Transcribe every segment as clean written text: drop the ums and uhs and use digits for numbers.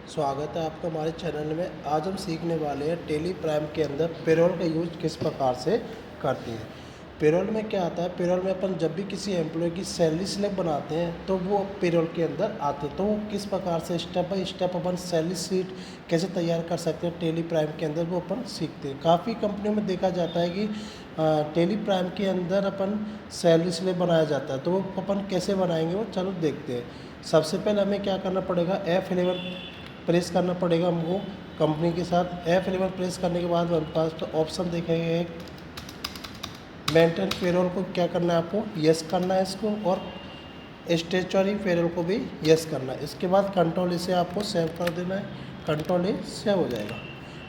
स्वागत है आपका हमारे चैनल में। आज हम सीखने वाले हैं टेली प्राइम के अंदर पेरोल का यूज किस प्रकार से करते हैं। पेरोल में क्या आता है, पेरोल में अपन जब भी किसी एम्प्लॉय की सैलरी स्लिप बनाते हैं तो वो पेरोल के अंदर आते हैं। तो वो किस प्रकार से step by step upon salary sheet कैसे तैयार कर सकते हैं टेली प्राइम के अंदर, वो अपन सीखते हैं। काफ़ी कंपनियों में देखा जाता है कि टेली प्राइम के अंदर अपन सैलरी स्लिप बनाया जाता है। तो वो अपन कैसे बनाएंगे वो चलो देखते हैं। सबसे पहले हमें क्या करना पड़ेगा, F11 प्रेस करना पड़ेगा हमको कंपनी के साथ। F11 प्रेस करने के बाद हमारे पास तो ऑप्शन देखेंगे एक मेंटेन पेरोल को क्या करना है, आपको यस करना है इसको, और स्टेचुटरी पेरोल को भी यस करना है। इसके बाद कंट्रोल इसे आपको सेव कर देना है, कंट्रोल ए सेव हो जाएगा।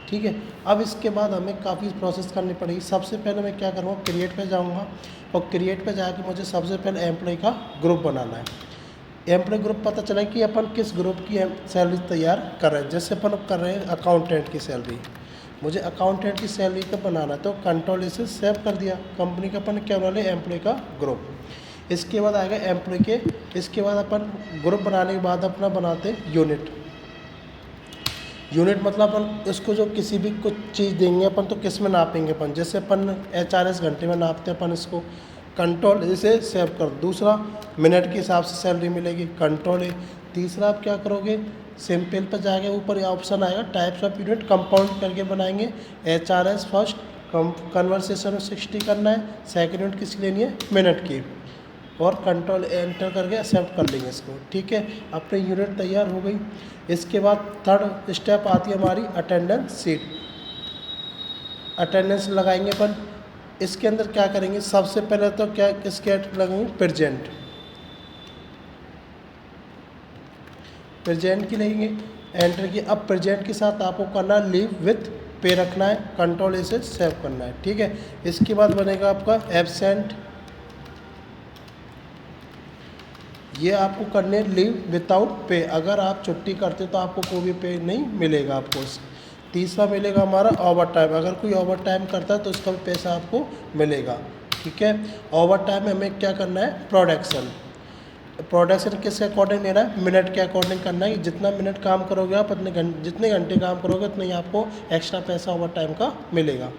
ठीक है, अब इसके बाद हमें काफ़ी प्रोसेस करनी पड़ेगी। सबसे पहले मैं क्या करूँगा, क्रिएट पे जाऊँगा और क्रिएट पे जाके मुझे सबसे पहले एम्प्लॉय का ग्रुप बनाना है। एम्प्लॉय ग्रुप पता चला कि अपन किस ग्रुप की सैलरी तैयार कर रहे हैं। जैसे अपन कर रहे हैं अकाउंटेंट की सैलरी, मुझे अकाउंटेंट की सैलरी का बनाना है तो कंट्रोल इसे सेव कर दिया। कंपनी का अपन क्या बना लिया, एम्प्लॉय का ग्रुप। इसके बाद आएगा एम्प्लॉय के, इसके बाद अपन ग्रुप बनाने के बाद अपना बनाते हैं यूनिट। यूनिट मतलब अपन इसको जो किसी भी कुछ चीज़ देंगे अपन तो किस में नापेंगे अपन, जैसे अपन HRS घंटे में नापते हैं अपन इसको, कंट्रोल इसे सेव कर। दूसरा मिनट के हिसाब से सैलरी मिलेगी, कंट्रोल ए। तीसरा आप क्या करोगे, सिंपल पर जाके ऊपर ऑप्शन आएगा टाइप्स ऑफ यूनिट, कंपाउंड करके बनाएंगे। HRS फर्स्ट कन्वर्सेशन 60 करना है, सेकेंड यूनिट किसकी लेनी है, मिनट की, और कंट्रोल एंटर करके एक्सेप्ट कर लेंगे इसको। ठीक है, अपनी यूनिट तैयार हो गई। इसके बाद थर्ड स्टेप आती है हमारी अटेंडेंस शीट। अटेंडेंस लगाएंगे अपन। इसके अंदर क्या करेंगे, सबसे पहले तो क्या इसके लगेंगे प्रेजेंट, प्रेजेंट की लेंगे, एंटर की। अब प्रेजेंट के साथ आपको करना लीव विथ पे रखना है, कंट्रोल इसे सेव करना है। ठीक है, इसके बाद बनेगा आपका एब्सेंट, ये आपको करने लीव विदाउट पे। अगर आप छुट्टी करते तो आपको कोई भी पे नहीं मिलेगा आपको। तीसरा मिलेगा हमारा ओवर टाइम, अगर कोई ओवर टाइम करता है तो उसका भी पैसा आपको मिलेगा। ठीक है, ओवर टाइम में हमें क्या करना है, प्रोडक्शन। प्रोडक्शन किसके अकॉर्डिंग लेना है, मिनट के अकॉर्डिंग करना है। जितना मिनट काम करोगे आप, जितने घंटे काम करोगे उतना ही आपको एक्स्ट्रा पैसा ओवर टाइम का मिलेगा।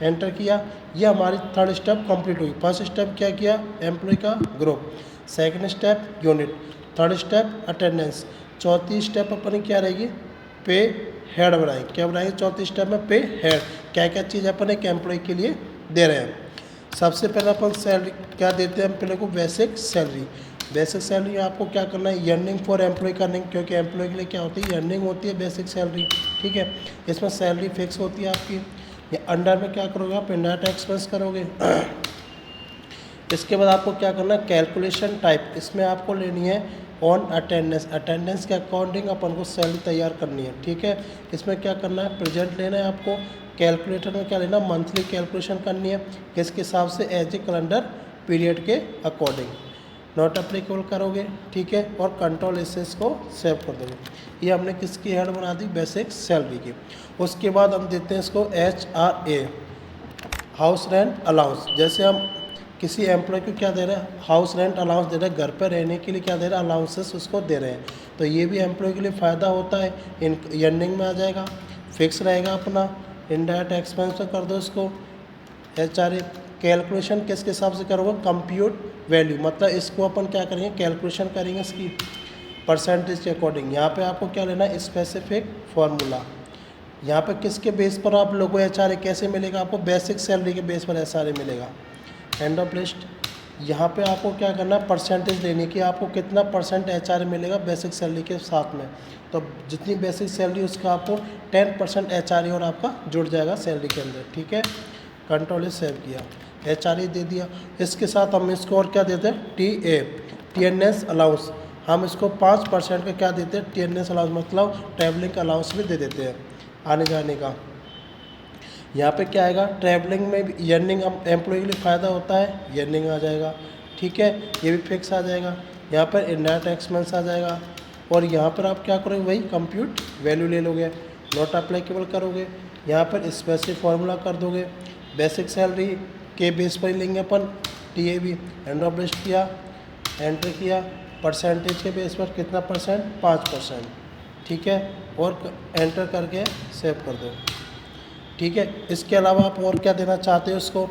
एंटर किया, ये हमारी थर्ड स्टेप कंप्लीट हुई। फर्स्ट स्टेप क्या किया, एम्प्लॉय का group. Second step unit, third step attendance, चौथी स्टेप अपनी क्या रहेगी, पे हेड बनाएंगे। क्या बनाएंगे चौथी स्टेप में, पे हेड। क्या क्या चीज़ अपन एक एम्प्लॉय के लिए दे रहे हैं। सबसे पहले अपन सैलरी क्या देते हैं एम्प्लॉय को, बेसिक सैलरी। बेसिक सैलरी आपको क्या करना है, अर्निंग फॉर एम्प्लॉय करनी, क्योंकि एम्प्लॉय के लिए क्या होती है, अर्निंग होती है बेसिक सैलरी। ठीक है, इसमें सैलरी फिक्स होती है आपकी। ये अंडर में क्या करोगे आप, नेट एक्सपेंस करोगे। इसके बाद आपको क्या करना है, कैलकुलेशन टाइप, इसमें आपको लेनी है ऑन अटेंडेंस। अटेंडेंस के अकॉर्डिंग अपन को सैलरी तैयार करनी है। ठीक है, इसमें क्या करना है, प्रेजेंट लेना है आपको। कैलकुलेटर में क्या लेना, मंथली कैलकुलेशन करनी है, किसके हिसाब से, एज ए कैलेंडर पीरियड के अकॉर्डिंग। नॉट अप्लीकेबल करोगे। ठीक है, और कंट्रोल एसेस को सेव कर दोगे। ये हमने किसकी हेड बना दी, बेसिक सैलरी की। उसके बाद हम देते हैं इसको HRA, हाउस रेंट अलाउंस। जैसे हम किसी एम्प्लॉय को क्या दे रहे हैं, हाउस रेंट अलाउंस दे रहे हैं, घर पर रहने के लिए क्या दे रहे हैं, अलाउंसेस उसको दे रहे हैं। तो ये भी एम्प्लॉय के लिए फ़ायदा होता है, इन अर्निंग में आ जाएगा, फिक्स रहेगा अपना। इनडायरेक्ट एक्सपेंस में कर दो इसको। HRA कैलकुलेशन किसके हिसाब से करोगे, कंप्यूट वैल्यू, मतलब इसको अपन क्या करेंगे, कैलकुलेशन करेंगे इसकी परसेंटेज के अकॉर्डिंग। यहाँ पे आपको क्या लेना है, स्पेसिफिक फार्मूला। यहाँ पे किसके बेस पर आप लोगों को HRA कैसे मिलेगा, आपको बेसिक सैलरी के बेस पर HRA मिलेगा। एंड ऑफ लिस्ट, यहाँ पे आपको क्या करना है, परसेंटेज लेने की, आपको कितना परसेंट HRA मिलेगा बेसिक सैलरी के साथ में। तो जितनी बेसिक सैलरी उसका आपको 10% HRA और आपका जुड़ जाएगा सैलरी के अंदर। ठीक है, कंट्रोल सेव किया, HRA दे दिया। इसके साथ हम इसको और क्या देते हैं, TNS अलाउंस। हम इसको 5% का क्या देते हैं, TNS अलाउंस, मतलब ट्रैवलिंग का अलाउंस भी दे देते हैं, आने जाने का। यहाँ पे क्या आएगा, ट्रैवलिंग में भी अर्निंग एम्प्लॉय के लिए फ़ायदा होता है, अर्निंग आ जाएगा। ठीक है, ये भी फिक्स आ जाएगा। यहाँ पर इनडायरेक्ट एक्सपेंस आ जाएगा, और यहाँ पर आप क्या करोगे, वही कंप्यूट वैल्यू ले लोगे, नॉट अप्लीकेबल करोगे। यहाँ पर स्पेसिफिक फार्मूला कर दोगे, बेसिक सैलरी के बेस पर ही लेंगे अपन, TAB। एंड ऑफ लिस्ट किया, एंटर किया, परसेंटेज के बेस पर कितना परसेंट, 5%। ठीक है, और एंटर करके सेव कर दो। ठीक है, इसके अलावा आप और क्या देना चाहते हो उसको,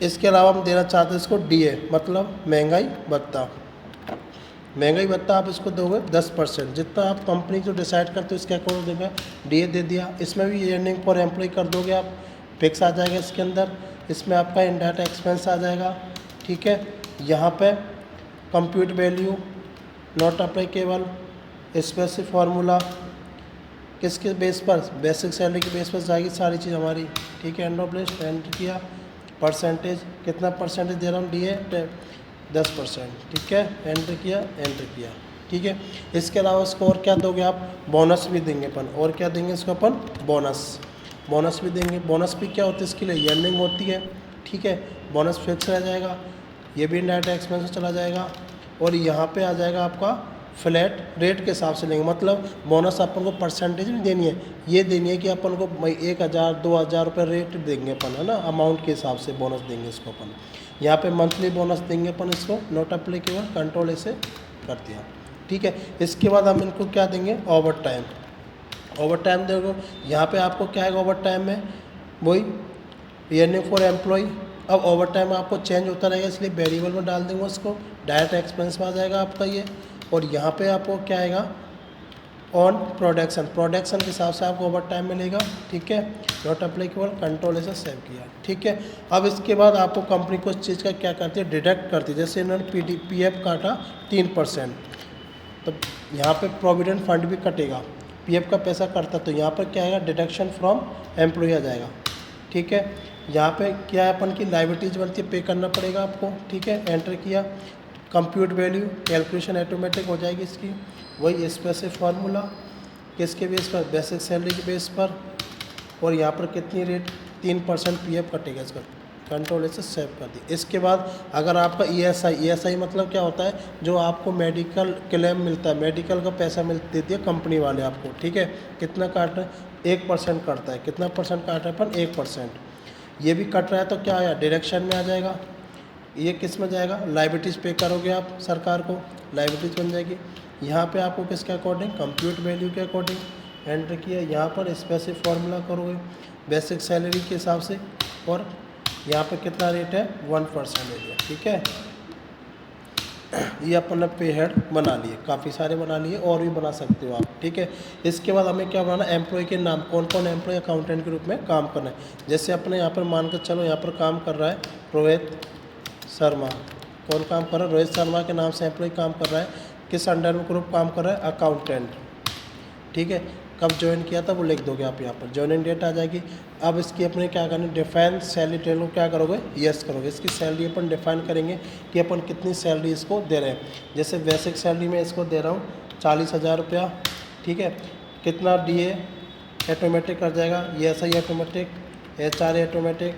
इसके अलावा हम देना चाहते हैं इसको डीए, मतलब महंगाई भत्ता। महंगाई भत्ता आप इसको दोगे 10%, जितना आप कंपनी जो डिसाइड करते हो इसके अकॉर्डिंग देंगे। डीए दे दिया, इसमें भी अर्निंग फॉर एम्प्लॉय कर दोगे आप, फिक्स आ जाएगा इसके अंदर। इसमें आपका इनडायरेक्ट एक्सपेंस आ जाएगा। ठीक है, यहाँ पे compute value not applicable, specific formula किसके बेस पर, बेसिक सैलरी के बेस पर जाएगी सारी चीज़ हमारी। ठीक है, एंड ऑफ लिस्ट एंटर किया, परसेंटेज कितना परसेंटेज दे रहा हूँ डीए 10%। ठीक है, एंटर किया, एंटर किया। ठीक है, इसके अलावा इसको और क्या दोगे आप, बोनस भी देंगे अपन। और क्या देंगे इसको अपन, बोनस, बोनस भी देंगे। बोनस भी क्या होती है, इसके लिए अर्निंग होती है। ठीक है, बोनस फिक्स रह जाएगा, ये भी इनडायरेक्ट एक्सपेंस में चला जाएगा। और यहाँ पे आ जाएगा आपका फ्लैट रेट के हिसाब से लेंगे, मतलब बोनस अपन को परसेंटेज नहीं देनी है, ये देनी है कि अपन को 1000 2000 रुपये रेट देंगे अपन, है ना, अमाउंट के हिसाब से बोनस देंगे इसको अपन। यहाँ पे मंथली बोनस देंगे अपन इसको, नॉट अप्लीकेबल, कंट्रोल ऐसे कर दिया। ठीक है, इसके बाद हम इनको क्या देंगे, ओवर टाइम। ओवर टाइम देखो, यहाँ पे आपको क्या है ओवर टाइम में, वही अर्निंग फॉर एम्प्लॉय। अब ओवर टाइम आपको चेंज होता रहेगा, इसलिए वेरिएबल में डाल देंगे उसको, डायरेक्ट एक्सपेंस में आ जाएगा आपका ये। और यहाँ पे आपको क्या आएगा, ऑन प्रोडक्शन, प्रोडक्शन के हिसाब से आपको ओवर टाइम मिलेगा। ठीक है, नॉट अप्लीकेबल, कंट्रोल ऐसे सेव किया। ठीक है, अब इसके बाद आपको कंपनी को इस चीज़ का क्या करती है, डिडक्ट करती है। जैसे इन्होंने PF काटा 3%, तो यहाँ पे प्रोविडेंट फंड भी कटेगा, PF का पैसा कटता, तो यहाँ पर क्या आएगा, डिडक्शन फ्रॉम एम्प्लॉय आ जाएगा। ठीक है, यहाँ पे क्या है, अपन की लाइबिलिटीज बनती है, पे करना पड़ेगा आपको। ठीक है, एंटर किया, कंप्यूट वैल्यू, कैलकुलेशन ऑटोमेटिक हो जाएगी इसकी, वही स्पेसिफिक फार्मूला किसके बेस पर, बेसिक सैलरी के बेस पर। और यहाँ पर कितनी रेट, 3% PF कटेगा इसका, कंट्रोल ऐसे सेव कर दी। इसके बाद अगर आपका ESI मतलब क्या होता है, जो आपको मेडिकल क्लेम मिलता है, मेडिकल का पैसा देती है कंपनी वाले आपको। ठीक है, कितना काट रहे हैं, 1% काटता है, कितना परसेंट काट रहे हैं अपन, 1%। ये भी कट रहा है तो क्या आया, डायरेक्शन में आ जाएगा। ये किस में जाएगा, लाइबिलिटीज़ पे करोगे आप सरकार को, लाइबिलिटीज़ बन जाएगी। यहाँ पे आपको किसके अकॉर्डिंग, कंप्यूट वैल्यू के अकॉर्डिंग एंटर किया। यहाँ पर स्पेसिफिक फार्मूला करोगे बेसिक सैलरी के हिसाब से, और यहाँ पे कितना रेट है, 1% एरिया। ठीक है, ये अपन ने पे हेड बना लिए, काफ़ी सारे बना लिए, और भी बना सकते हो आप। ठीक है, इसके बाद हमें क्या बनाना, एम्प्लॉय के नाम, कौन कौन एम्प्लॉय अकाउंटेंट के रूप में काम करना है। जैसे अपने यहाँ पर मान कर चलो, यहाँ पर काम कर रहा है रोहित शर्मा, कौन काम कर रहा है, रोहित शर्मा के नाम से एम्प्लॉय काम कर रहा है, किस अंडर में ग्रुप काम कर रहा है, अकाउंटेंट। ठीक है, कब ज्वाइन किया था वो लिख दोगे आप, यहाँ पर ज्वाइनिंग डेट आ जाएगी। अब इसकी अपने क्या करनी, डिफाइन सैलरी टेल को क्या करोगे, यस करोगे। इसकी सैलरी अपन डिफाइन करेंगे कि अपन कितनी सैलरी इसको दे रहे हैं। जैसे बेसिक सैलरी में इसको दे रहा हूँ 40,000 रुपया। ठीक है, कितना DA ऑटोमेटिक कर जाएगा, ESI automatic, HR automatic,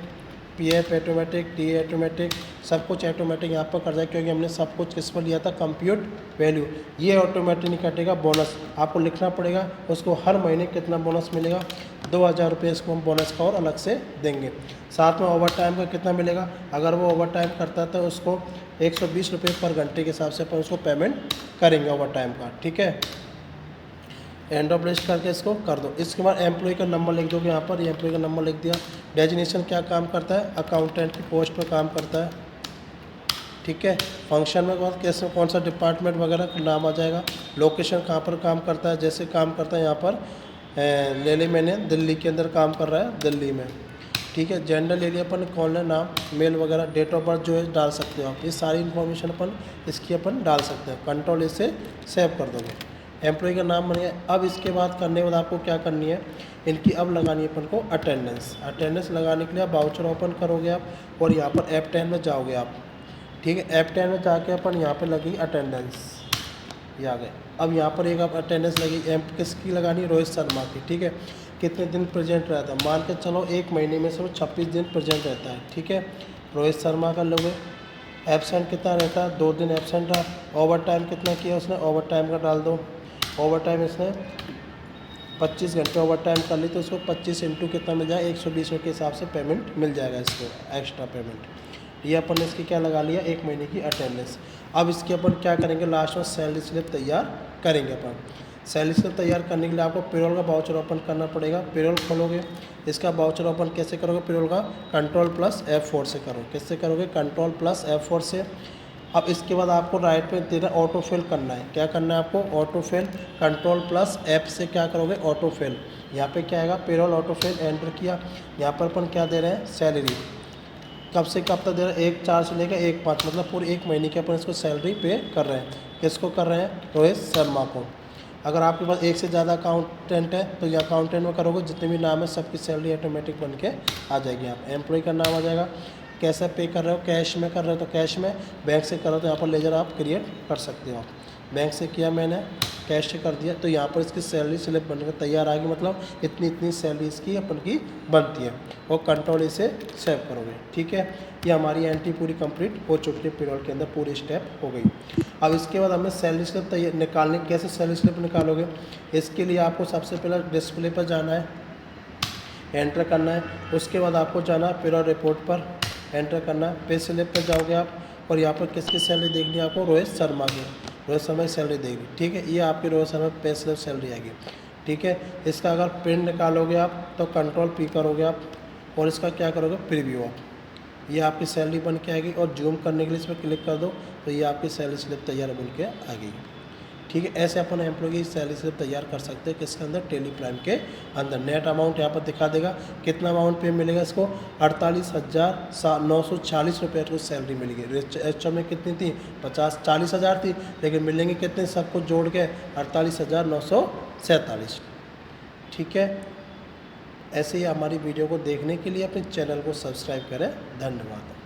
PF automatic, DA automatic, सब कुछ ऑटोमेटिक यहाँ पर कर जाएगा, क्योंकि हमने सब कुछ किस पर लिया था, कंप्यूट वैल्यू। ये ऑटोमेटिक नहीं कटेगा, बोनस आपको लिखना पड़ेगा, उसको हर महीने कितना बोनस मिलेगा, 2000 रुपये इसको हम बोनस का और अलग से देंगे। साथ में ओवर टाइम का कितना मिलेगा, अगर वो ओवर टाइम करता है तो उसको 120 रुपये पर घंटे के हिसाब से अपन उसको पेमेंट करेंगे ओवर टाइम का। ठीक है, एंड ऑफ लिस्ट करके इसको कर दो। इसके बाद एम्प्लॉय का नंबर लिख दोगे यहाँ पर, एम्प्लॉय का नंबर लिख दिया। डेजिग्नेशन क्या काम करता है, अकाउंटेंट की पोस्ट पर काम करता है। ठीक है, फंक्शन में बाद कैसे, कौन सा डिपार्टमेंट वगैरह का नाम आ जाएगा। लोकेशन कहाँ पर काम करता है, जैसे काम करता है यहाँ पर ले ली मैंने, दिल्ली के अंदर काम कर रहा है, दिल्ली में। ठीक है, जेंडर ले लिया अपन, कौन है नाम, मेल वगैरह, डेट ऑफ बर्थ जो है डाल सकते हो आप, ये सारी इन्फॉर्मेशन अपन इसकी अपन डाल सकते हैं। कंट्रोल इसे सेव कर दोगे, एम्प्लॉय का नाम बन गया। अब इसके बाद करने के बाद आपको क्या करनी है, इनकी अब लगानी है अपन को अटेंडेंस। अटेंडेंस लगाने के लिए आप वाउचर ओपन करोगे आप, और यहाँ पर F10 में जाओगे आप। ठीक है, F10 में जाके अपन यहाँ पर लगेगी अटेंडेंस, ये आ गए। अब यहाँ पर एक आप अटेंडेंस लगी, किसकी लगानी, रोहित शर्मा की। ठीक है, कितने दिन प्रेजेंट रहता है, मान के चलो 1 महीने में से वो 26 दिन प्रेजेंट रहता है। ठीक है, रोहित शर्मा का लोगे। एबसेंट कितना रहता है, 2 दिन एबसेंट रहा। ओवर टाइम कितना किया उसने, ओवर टाइम का डाल दो। ओवर टाइम इसने 25 घंटे ओवर टाइम कर ली, तो उसको 25 इंटू कितना मिल जाएगा, 120 के हिसाब से पेमेंट मिल जाएगा इसको, एक्स्ट्रा पेमेंट। ये अपन ने इसकी क्या लगा लिया, 1 महीने की अटेंडेंस। अब इसके अपन क्या करेंगे, लास्ट में सैलरी स्लिप तैयार करेंगे अपन। सैलरी स्लिप तैयार करने के लिए आपको पेरोल का वाउचर ओपन करना पड़ेगा। पेरोल खोलोगे, इसका वाउचर ओपन कैसे करोगे? पेरोल का Ctrl+F4 से करो। कैसे करोगे? Ctrl+F4 से। अब इसके बाद आपको राइट पे देना ऑटो फिल करना है। क्या करना है आपको? Auto fill. Ctrl+F से क्या करोगे? Auto fill. यहाँ पे क्या आएगा? पेरोल ऑटो फिल एंटर किया। यहाँ पर अपन क्या दे रहे हैं? सैलरी। कब से कब तक दे रहे हैं? 1/4 से लेकर 1/5, मतलब पूरे 1 महीने की अपन इसको सैलरी पे कर रहे हैं। किसको कर रहे हैं? रोहित शर्मा को। अगर आपके पास एक से ज़्यादा अकाउंटेंट है तो ये अकाउंटेंट में करोगे, जितने भी नाम है सबकी सैलरी ऑटोमेटिक बन के आ जाएगी। आप एम्प्लॉय का नाम आ जाएगा। कैसे पे कर रहे हो? कैश में कर रहे हो तो कैश में, बैंक से कर रहे हो तो यहाँ पर लेजर आप क्रिएट कर सकते हो। आप बैंक से किया मैंने, कैश से कर दिया, तो यहाँ पर इसकी सैलरी स्लिप बनकर तैयार आ गई। मतलब इतनी इतनी सैलरी इसकी अपन की बनती है। और कंट्रोल इसे सेव करोगे। ठीक है, ये हमारी एंट्री पूरी कंप्लीट हो चुकी है। पेरोल के अंदर पूरी स्टेप हो गई। अब इसके बाद हमें सैलरी स्लिप निकालने, कैसे सैलरी स्लिप निकालोगे? इसके लिए आपको सबसे पहले डिस्प्ले पर जाना है, एंटर करना है। उसके बाद आपको जाना है पेरोल रिपोर्ट पर, एंटर करना है। पे स्लिप पर जाओगे आप, और यहाँ पर किसकी सैलरी देखनी है आपको? रोहित शर्मा की। रोहित शर्मा की सैलरी देगी। ठीक है, ये आपकी Rohit Sharma pay slip salary आएगी। ठीक है, इसका अगर प्रिंट निकालोगे आप तो Ctrl+P करोगे आप, और इसका क्या करोगे? प्रीव्यू आप। ये आपकी सैलरी बन के आएगी। और जूम करने के लिए इस पर क्लिक कर दो तो ये आपकी सैलरी स्लिप तैयार बन के आ गई। ठीक है, ऐसे अपन एम्प्लॉय की सैलरी स्लिप तैयार कर सकते हैं। किसके अंदर? टेली प्राइम के अंदर। नेट अमाउंट यहाँ पर दिखा देगा, कितना अमाउंट पे मिलेगा इसको? 48,940 रुपये को सैलरी मिलेगी। एच में कितनी थी? 40,000 थी, लेकिन मिलेंगे कितने? सब कुछ जोड़ के 48,947। ठीक है, ऐसे ही हमारी वीडियो को देखने के लिए अपने चैनल को सब्सक्राइब करें। धन्यवाद।